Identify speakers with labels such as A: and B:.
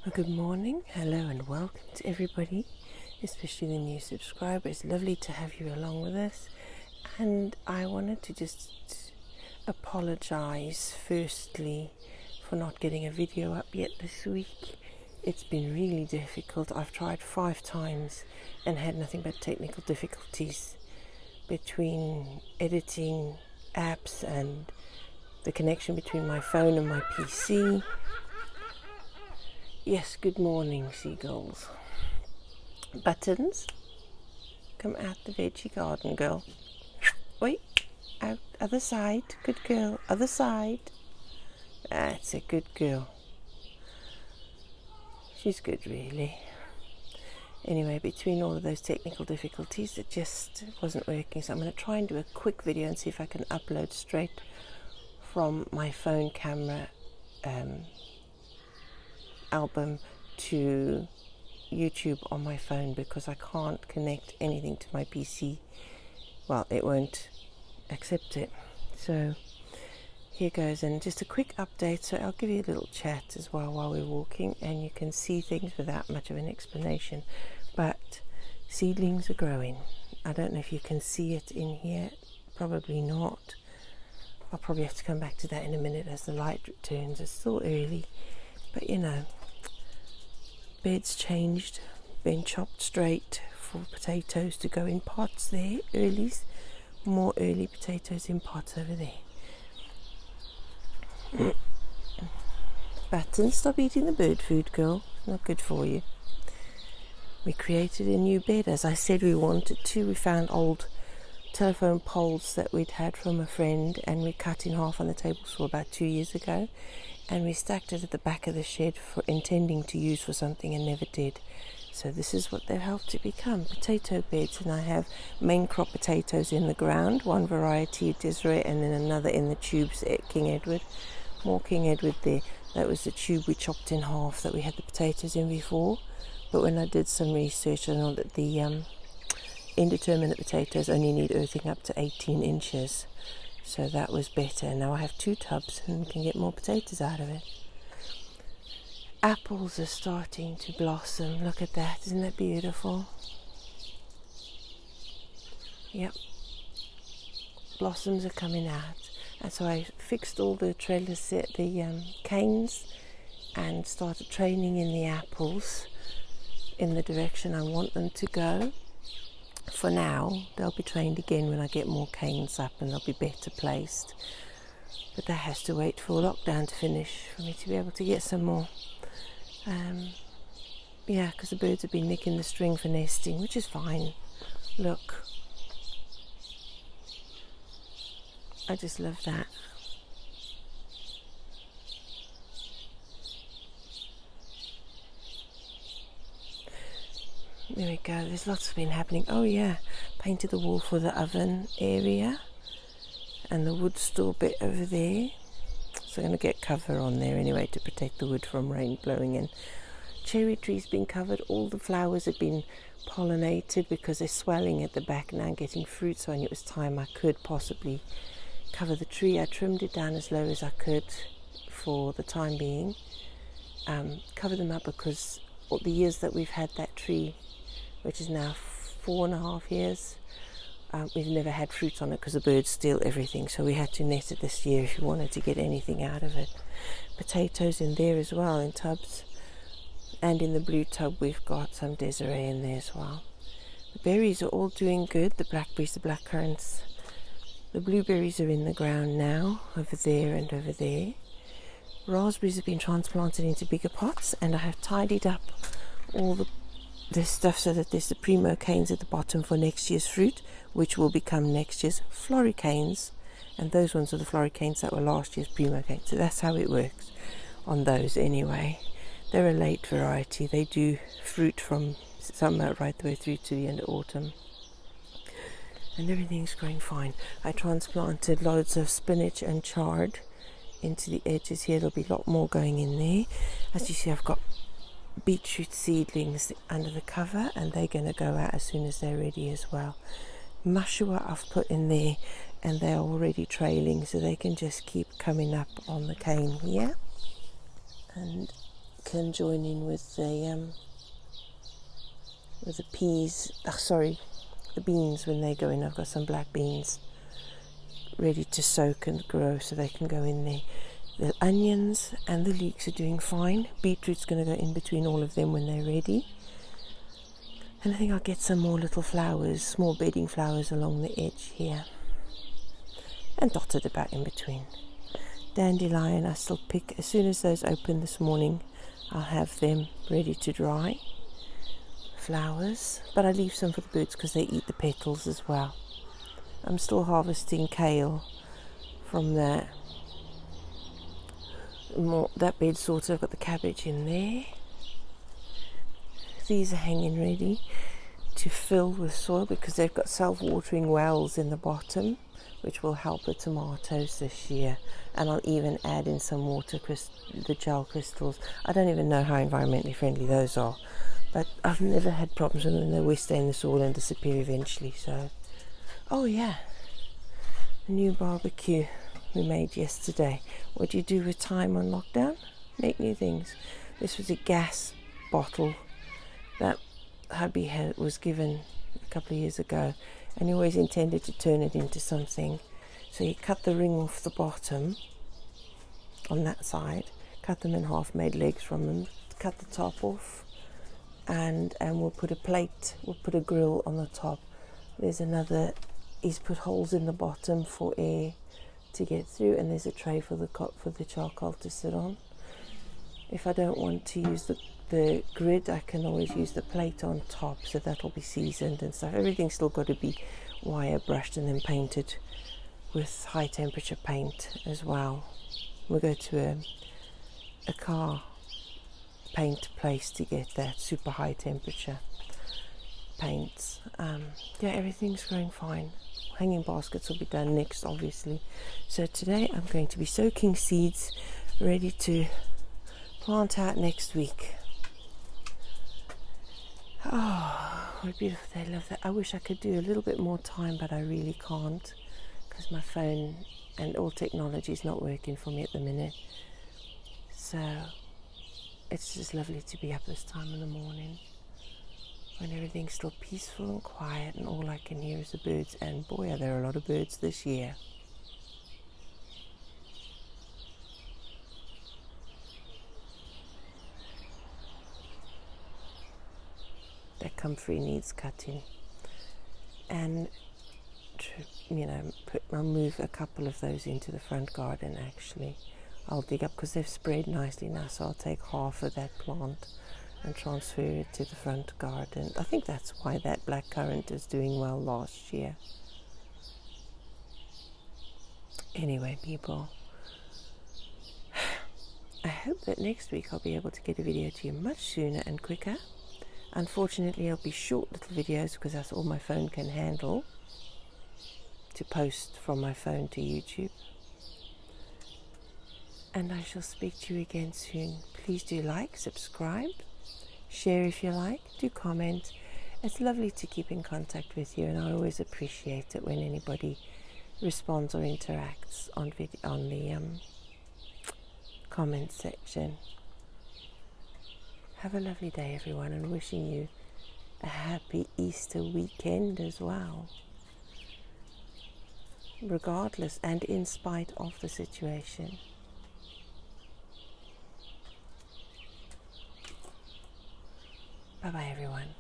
A: Well, good morning, hello and welcome to everybody, especially the new subscriber. It's lovely to have you along with us, and I wanted to just apologize firstly for not getting a video up yet this week. It's been really difficult. I've tried 5 times and had nothing but technical difficulties between editing apps and the connection between my phone and my PC. Yes, good morning, seagulls. Buttons, come out the veggie garden, girl. Oi, out, other side, good girl, other side. That's a good girl. She's good, really. Anyway, between all of those technical difficulties, it just wasn't working. So I'm going to try and do a quick video and see if I can upload straight from my phone camera album to YouTube on my phone, because I can't connect anything to my PC. Well, it won't accept it. So here goes, and just a quick update. So I'll give you a little chat as well while we're walking, and you can see things without much of an explanation. But seedlings are growing. I don't know if you can see it in here, probably not. I'll probably have to come back to that in a minute as the light returns. It's still early, but you know, beds changed, been chopped straight for potatoes to go in pots there. More early potatoes in pots over there. Button, stop eating the bird food, girl. It's not good for you. We created a new bed, as I said we wanted to. We found old telephone poles that we'd had from a friend, and we cut in half on the table saw about 2 years ago, and we stacked it at the back of the shed for intending to use for something and never did. So this is what they've helped to become, potato beds. And I have main crop potatoes in the ground, one variety of Desiree, and then another in the tubes at King Edward. More King Edward there. That was the tube we chopped in half that we had the potatoes in before. But when I did some research, I know that the indeterminate potatoes only need earthing up to 18 inches. So that was better. Now I have 2 tubs and we can get more potatoes out of it. Apples are starting to blossom. Look at that. Isn't that beautiful? Yep. Blossoms are coming out. And so I fixed all the canes, and started training in the apples in the direction I want them to go. For now, they'll be trained again when I get more canes up and they'll be better placed. But that has to wait for lockdown to finish for me to be able to get some more. Because the birds have been nicking the string for nesting, which is fine. Look. I just love that. There we go, there's lots been happening. Oh yeah, painted the wall for the oven area and the wood store bit over there. So I'm going to get cover on there anyway to protect the wood from rain blowing in. Cherry tree's been covered. All the flowers have been pollinated because they're swelling at the back now and getting fruit, so I knew it was time I could possibly cover the tree. I trimmed it down as low as I could for the time being. Cover them up because all the years that we've had that tree, which is now 4.5 years, we've never had fruit on it because the birds steal everything. So we had to net it this year if we wanted to get anything out of it. Potatoes in there as well, in tubs. And in the blue tub we've got some Desiree in there as well. The berries are all doing good. The blackberries, the blackcurrants. The blueberries are in the ground now, over there and over there. Raspberries have been transplanted into bigger pots, and I have tidied up all this stuff so that there's the primo canes at the bottom for next year's fruit, which will become next year's floricanes, and those ones are the floricanes that were last year's primo canes. So that's how it works on those anyway. They're a late variety. They do fruit from summer right the way through to the end of autumn, and everything's growing fine. I transplanted loads of spinach and chard into the edges here. There'll be a lot more going in there. As you see, I've got beetroot seedlings under the cover, and they're going to go out as soon as they're ready as well. Mushua I've put in there, and they're already trailing, so they can just keep coming up on the cane here. And can join in with the peas. Sorry, the beans when they go in. I've got some black beans ready to soak and grow, so they can go in there. The onions and the leeks are doing fine. Beetroot's going to go in between all of them when they're ready. And I think I'll get some more little flowers, small bedding flowers along the edge here, and dotted about in between. Dandelion I still pick. As soon as those open this morning, I'll have them ready to dry. Flowers, but I leave some for the birds because they eat the petals as well. I'm still harvesting kale from that bed sorter. I've got the cabbage in there. These are hanging ready to fill with soil because they've got self-watering wells in the bottom, which will help the tomatoes this year. And I'll even add in some water, the gel crystals. I don't even know how environmentally friendly those are, but I've never had problems with them. They always stay in the soil and disappear eventually. So, oh yeah, a new barbecue we made yesterday. What do you do with time on lockdown? Make new things. This was a gas bottle that hubby was given a couple of years ago, and he always intended to turn it into something. So he cut the ring off the bottom on that side, cut them in half, made legs from them, cut the top off, and we'll put a plate, we'll put a grill on the top. There's another, he's put holes in the bottom for air to get through, and there's a tray for the charcoal to sit on. If I don't want to use the grid, I can always use the plate on top, so that'll be seasoned and stuff. Everything's still got to be wire brushed and then painted with high temperature paint as well. We'll go to a car paint place to get that super high temperature paints. Yeah, everything's going fine. Hanging baskets will be done next, obviously. So today I'm going to be soaking seeds ready to plant out next week. Oh, what a beautiful day. I love that. I wish I could do a little bit more time, but I really can't because my phone and all technology is not working for me at the minute. So it's just lovely to be up this time in the morning when everything's still peaceful and quiet and all I can hear is the birds, and boy are there a lot of birds this year. That comfrey needs cutting, and I'll move a couple of those into the front garden. Actually, I'll dig up because they've spread nicely now, so I'll take half of that plant and transfer it to the front garden. I think that's why that blackcurrant is doing well last year. Anyway, people, I hope that next week I'll be able to get a video to you much sooner and quicker. Unfortunately, it'll be short little videos because that's all my phone can handle to post from my phone to YouTube. And I shall speak to you again soon. Please do like, subscribe, share if you like, do comment. It's lovely to keep in contact with you, and I always appreciate it when anybody responds or interacts on the comment section. Have a lovely day, everyone, and wishing you a happy Easter weekend as well, regardless and in spite of the situation. Bye-bye, everyone.